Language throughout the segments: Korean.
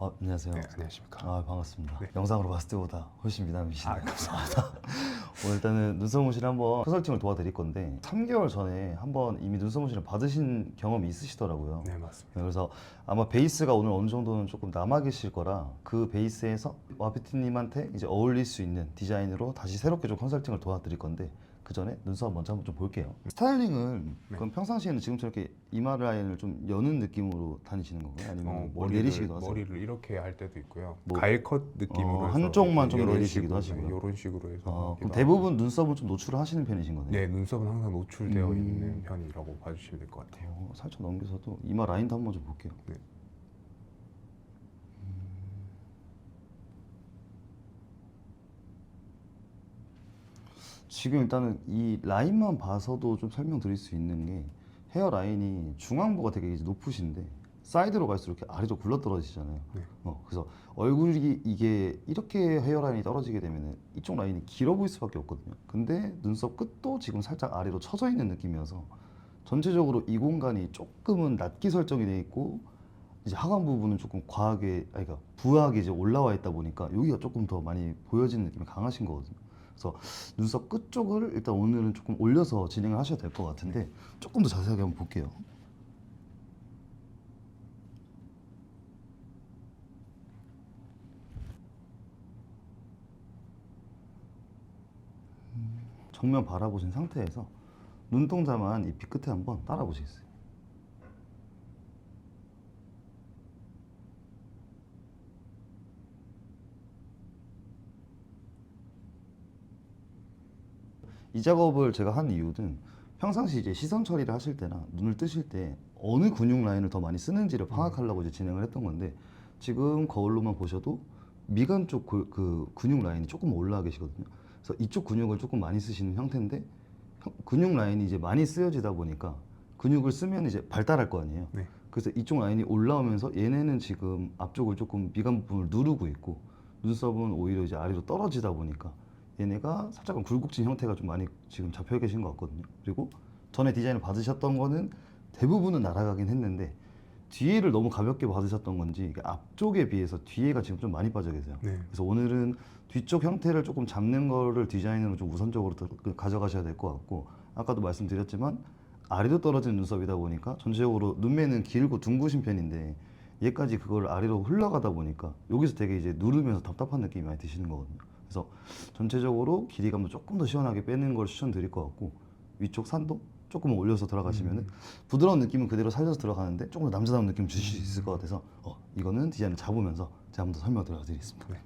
안녕하세요. 네, 안녕하십니까. 반갑습니다. 네. 영상으로 봤을 때보다 훨씬 미남이시네요. 감사합니다. 일단은 눈썹 문신 한번 컨설팅을 도와드릴 건데 3개월 전에 한번 이미 눈썹 문신을 받으신 경험이 있으시더라고요. 네, 맞습니다. 그래서 아마 베이스가 오늘 어느 정도는 조금 남아 계실 거라 그 베이스에서 와피티님한테 이제 어울릴 수 있는 디자인으로 다시 새롭게 좀 컨설팅을 도와드릴 건데 그 전에 눈썹 먼저 한번 좀 볼게요. 스타일링을 그럼 평상시에는 지금처럼 이렇게 이마 라인을 좀 여는 느낌으로 다니시는 건가요? 아니면 뭐 내리시기도 하세요? 머리를 이렇게 할 때도 있고요. 뭐, 가일컷 느낌으로 해서 한쪽만 좀 이런 내리시기도 식으로, 하시고요. 이런 식으로 해서 그럼 하기도 대부분 눈썹은 좀 노출을 하시는 편이신 거네요? 네, 눈썹은 항상 노출되어 있는 편이라고 봐주시면 될 것 같아요. 살짝 넘겨서도 이마 라인도 한번 좀 볼게요. 네. 지금 일단은 이 라인만 봐서도 좀 설명드릴 수 있는 게 헤어 라인이 중앙부가 되게 이제 높으신데 사이드로 갈수록 이렇게 아래로 굴러떨어지잖아요. 네. 그래서 얼굴이 이게 이렇게 헤어 라인이 떨어지게 되면 이쪽 라인이 길어 보일 수밖에 없거든요. 근데 눈썹 끝도 지금 살짝 아래로 처져 있는 느낌이어서 전체적으로 이 공간이 조금은 낮게 설정이 돼 있고 이제 하관 부분은 조금 과하게, 그러니까 부하게 이제 올라와 있다 보니까 여기가 조금 더 많이 보여지는 느낌이 강하신 거거든요. 그래서 눈썹 끝 쪽을 일단 오늘은 조금 올려서 진행을 하셔야 될 것 같은데 조금 더 자세하게 한번 볼게요. 정면 바라보신 상태에서 눈동자만 이 빛 끝에 한번 따라 보시겠어요? 이 작업을 제가 한 이유는 평상시 이제 시선 처리를 하실 때나 눈을 뜨실 때 어느 근육 라인을 더 많이 쓰는지를 파악하려고 이제 진행을 했던 건데 지금 거울로만 보셔도 미간 쪽 그 근육 라인이 조금 올라와 계시거든요. 그래서 이쪽 근육을 조금 많이 쓰시는 형태인데 근육 라인이 이제 많이 쓰여지다 보니까 근육을 쓰면 이제 발달할 거 아니에요. 네. 그래서 이쪽 라인이 올라오면서 얘네는 지금 앞쪽을 조금 미간 부분을 누르고 있고 눈썹은 오히려 이제 아래로 떨어지다 보니까 얘네가 살짝은 굴곡진 형태가 좀 많이 지금 잡혀 계신 것 같거든요. 그리고 전에 디자인을 받으셨던 거는 대부분은 날아가긴 했는데 뒤에를 너무 가볍게 받으셨던 건지 이게 앞쪽에 비해서 뒤에가 지금 좀 많이 빠져 계세요. 네. 그래서 오늘은 뒤쪽 형태를 조금 잡는 거를 디자인으로 좀 우선적으로 가져가셔야 될 것 같고 아까도 말씀드렸지만 아래로 떨어지는 눈썹이다 보니까 전체적으로 눈매는 길고 둥그신 편인데 얘까지 그걸 아래로 흘러가다 보니까 여기서 되게 이제 누르면서 답답한 느낌이 많이 드시는 거거든요. 그래서 전체적으로 길이감도 조금 더 시원하게 빼는 걸 추천드릴 것 같고 위쪽 산도 조금 올려서 들어가시면은 부드러운 느낌은 그대로 살려서 들어가는데 조금 더 남자다운 느낌 주실 수 있을 것 같아서 이거는 디자인을 잡으면서 제가 한번 더 설명 드리겠습니다. 네.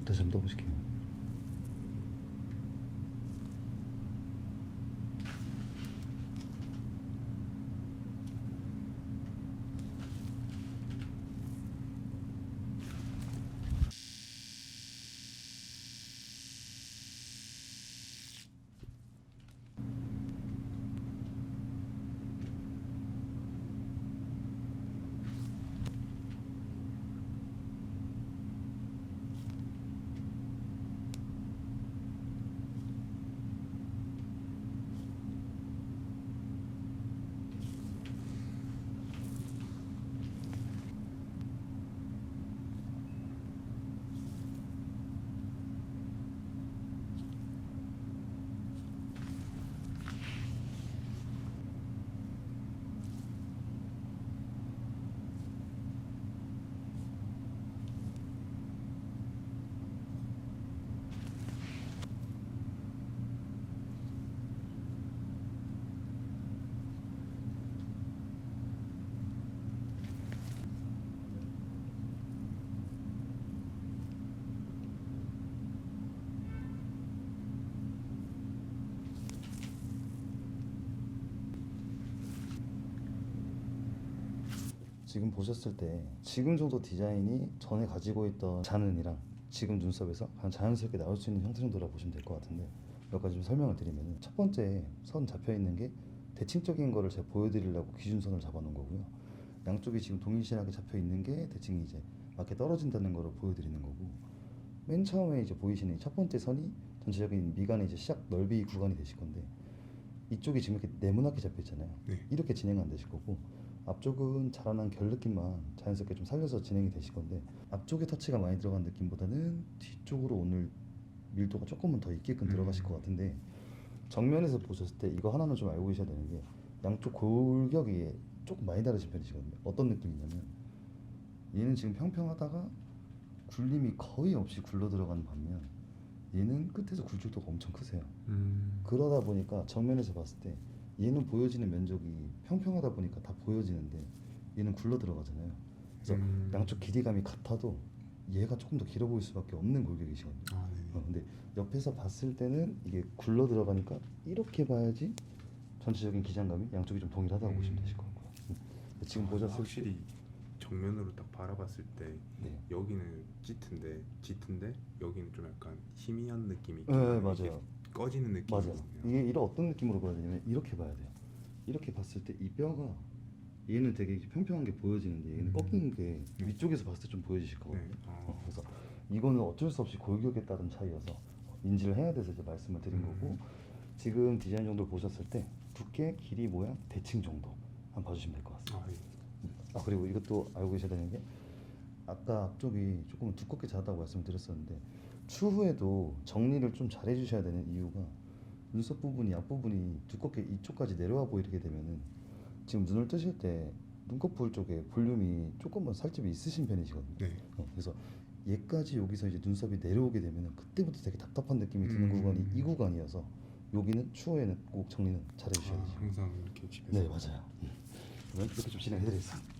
다시 한번 떠보실게요. 지금 보셨을 때 지금 정도 디자인이 전에 가지고 있던 잔은이랑 지금 눈썹에서 그냥 자연스럽게 나올 수 있는 형태 정도라고 보시면 될 것 같은데, 몇 가지 좀 설명을 드리면, 첫 번째 선 잡혀 있는 게 대칭적인 거를 제가 보여드리려고 기준선을 잡아놓은 거고요. 양쪽이 지금 동일신하게 잡혀 있는 게 대칭이 이제 맞게 떨어진다는 거를 보여드리는 거고, 맨 처음에 이제 보이시는 첫 번째 선이 전체적인 미간의 이제 시작 넓이 구간이 되실 건데, 이쪽이 지금 이렇게 네모나게 잡혀 있잖아요. 네. 이렇게 진행 안 되실 거고, 앞쪽은 자라난 결 느낌만 자연스럽게 좀 살려서 진행이 되실 건데, 앞쪽에 터치가 많이 들어간 느낌보다는 뒤쪽으로 오늘 밀도가 조금은 더 있게끔 들어가실 것 같은데, 정면에서 보셨을 때 이거 하나는 좀 알고 계셔야 되는 게, 양쪽 골격이 조금 많이 다르신 편이시거든요. 어떤 느낌이냐면, 얘는 지금 평평하다가 굴림이 거의 없이 굴러 들어가는 반면, 얘는 끝에서 굴절도가 엄청 크세요. 그러다 보니까 정면에서 봤을 때 얘는 보여지는 면적이 평평하다 보니까 다 보여지는데, 얘는 굴러 들어가잖아요. 그래서 양쪽 길이감이 같아도 얘가 조금 더 길어 보일 수밖에 없는 골격이시거든요. 아, 네. 근데 옆에서 봤을 때는 이게 굴러 들어가니까 이렇게 봐야지 전체적인 기장감이 양쪽이 좀 동일하다고 보시면 되실 것 같고요. 지금 보셨을 확실히 정면으로 딱 바라봤을 때 네. 여기는 짙은데 여기는 좀 약간 희미한 느낌이 있긴 네, 하네. 맞아요. 이게 꺼지는 느낌이 맞아요. 이게 이런 어떤 느낌으로 봐야 되냐면, 이렇게 봐야 돼요. 이렇게 봤을 때 이 뼈가, 얘는 되게 평평한 게 보여지는데 얘는 꺾인 게 위쪽에서 봤을 때 좀 보여지실 거거든요. 네. 그래서 이거는 어쩔 수 없이 골격에 따른 차이여서 인지를 해야 돼서 이제 말씀을 드린 거고, 지금 디자인 정도를 보셨을 때 두께, 길이, 모양, 대칭 정도 한번 봐주시면 될 것 같습니다. 아, 예. 그리고 이것도 알고 계셔야 되는 게, 아까 앞쪽이 조금 두껍게 자랐다고 말씀을 드렸었는데, 추후에도 정리를 좀 잘 해주셔야 되는 이유가, 눈썹 부분이 앞부분이 두껍게 이쪽까지 내려와 보이게 되면은 지금 눈을 뜨실 때 눈꺼풀 쪽에 볼륨이 조금만 살집이 있으신 편이시거든요. 네. 그래서 얘까지 여기서 이제 눈썹이 내려오게 되면은 그때부터 되게 답답한 느낌이 드는 구간이 이 구간이어서, 여기는 추후에는 꼭 정리는 잘 해주셔야 되죠. 항상 이렇게 집에서. 네, 맞아요. 그러면 이렇게 좀 진행해드리겠습니다.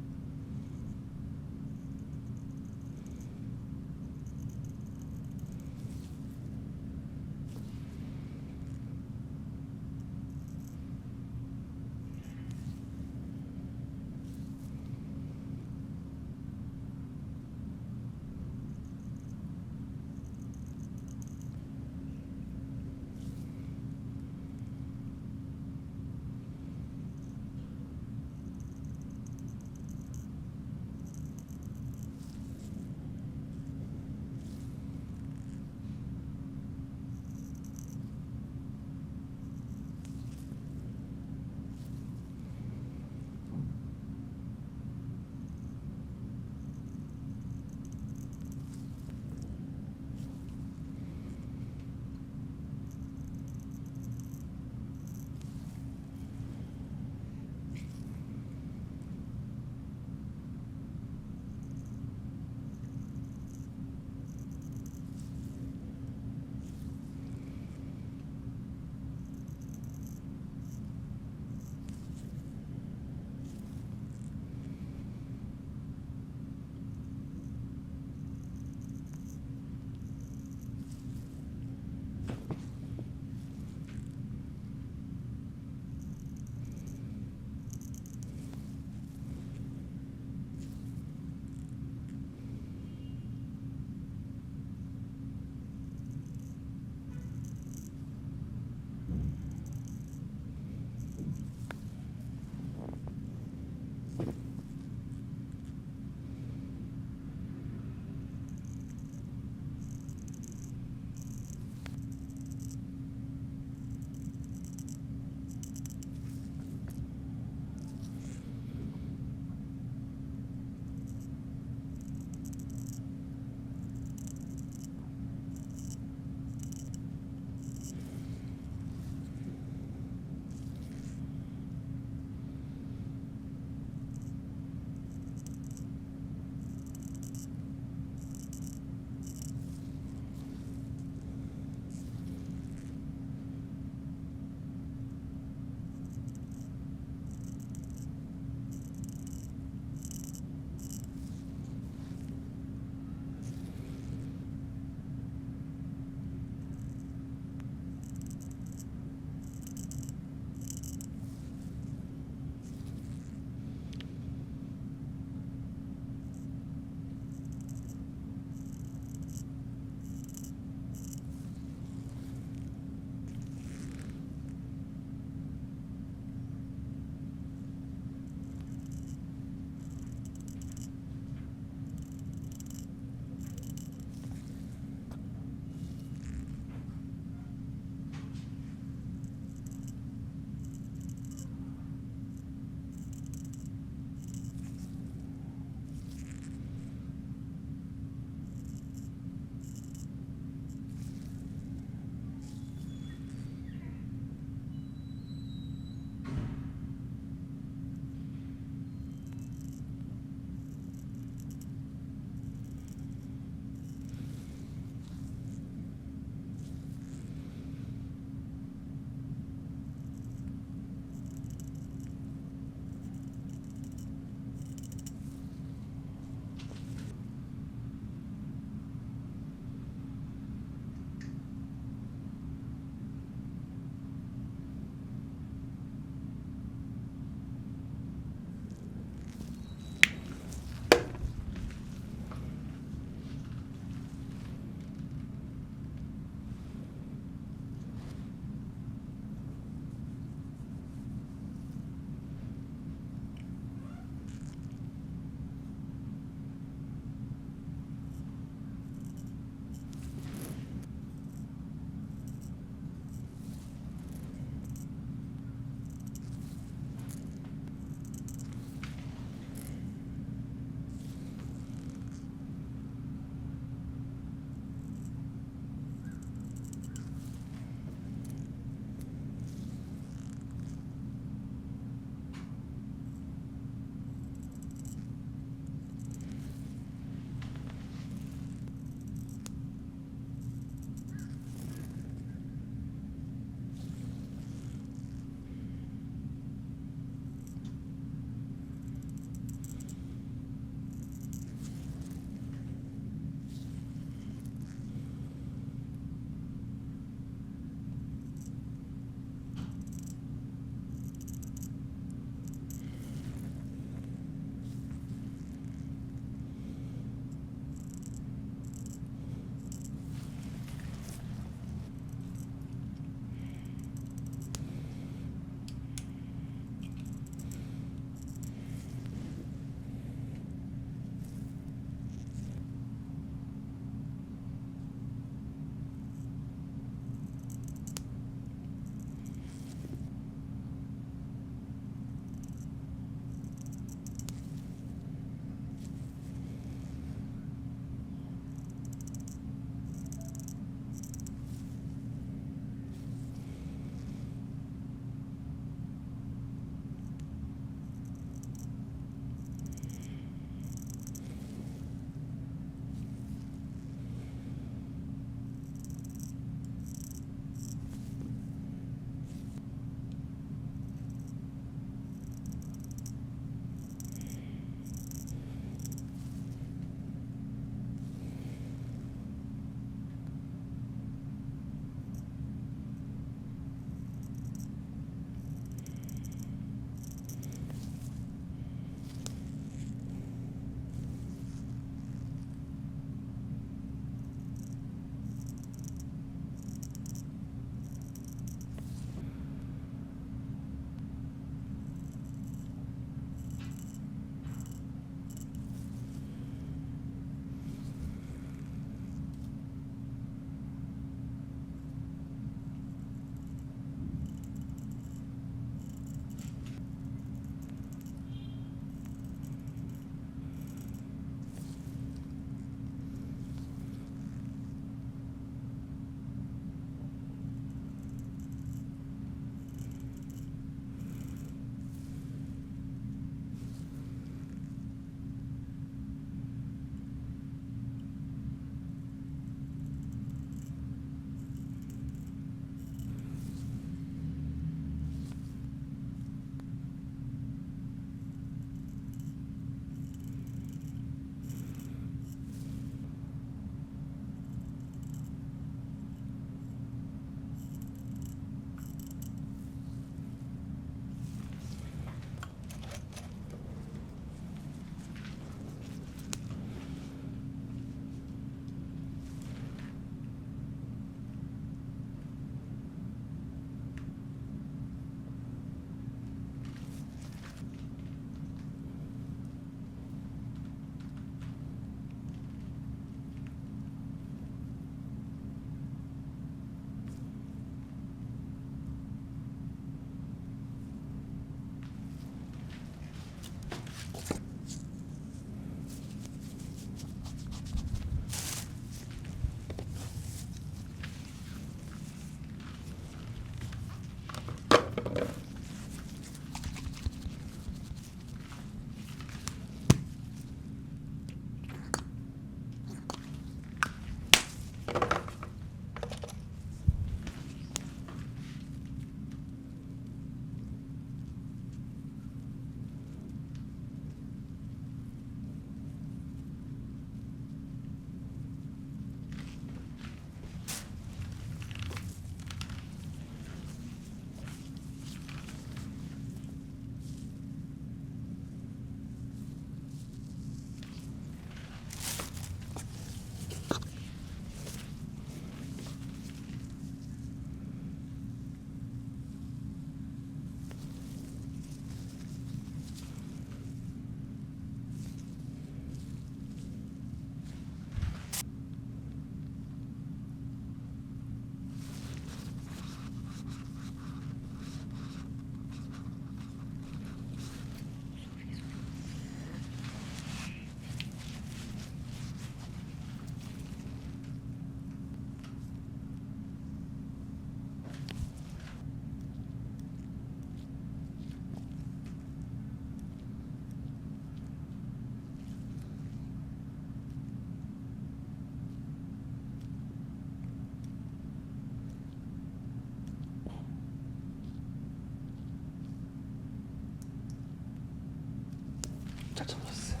잘 잡으셨어요.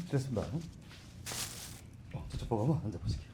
됐습니다. 저쪽 보고 한번 앉아보시게요.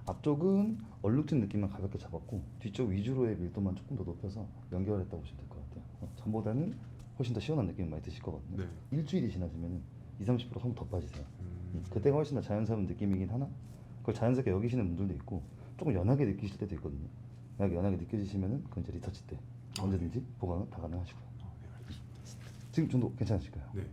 앞쪽은 얼룩진 느낌만 가볍게 잡았고 뒤쪽 위주로의 밀도만 조금 더 높여서 연결했다고 보시면 될 것 같아요. 전보다는 훨씬 더 시원한 느낌이 많이 드실 거거든요. 네. 일주일이 지나시면 20, 30% 한번 더 빠지세요. 그때가 훨씬 더 자연스러운 느낌이긴 하나 그걸 자연스럽게 여기시는 분들도 있고 조금 연하게 느끼실 때도 있거든요. 연하게 느껴지시면은 그건 이제 리터치 때 언제든지 보강은 다 가능하시고요. 네, 알겠습니다. 지금 정도 괜찮으실까요? 네.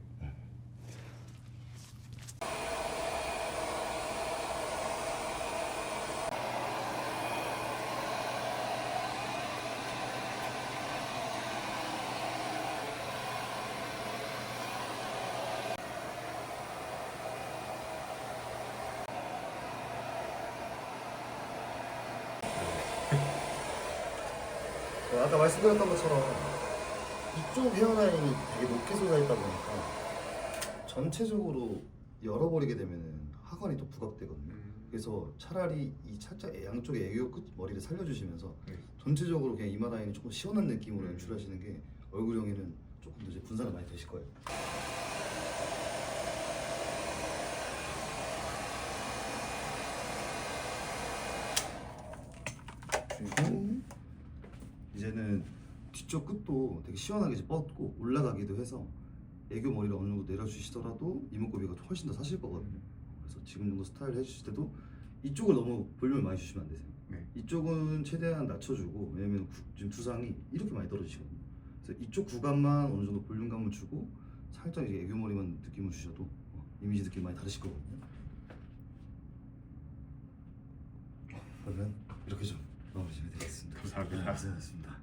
아까 말씀드렸던 것처럼 이쪽 헤어라인이 되게 높게 솟아있다 보니까 전체적으로 열어버리게 되면은 하관이 또 부각되거든요. 그래서 차라리 이 살짝 양쪽에 애교 끝 머리를 살려주시면서 네. 전체적으로 그냥 이마 라인이 조금 시원한 느낌으로 연출하시는 게 얼굴형에는 조금 더 이제 분산이 많이 되실 거예요. 그리고 이제는 뒤쪽 끝도 되게 시원하게 이제 뻗고 올라가기도 해서 애교 머리를 어느 정도 내려주시더라도 이목구비가 훨씬 더 사실 거거든요. 그래서 지금 정도 스타일 해주실 때도 이쪽을 너무 볼륨을 많이 주시면 안 되세요. 네. 이쪽은 최대한 낮춰주고, 왜냐면 지금 두상이 이렇게 많이 떨어지시거든요. 그래서 이쪽 구간만 어느 정도 볼륨감을 주고 살짝 이제 애교 머리만 느낌을 주셔도 이미지 느낌 많이 다르실 거거든요. 그러면 이렇게 좀 마무리 좀 해드리겠습니다. 감사합니다. 고생하셨습니다.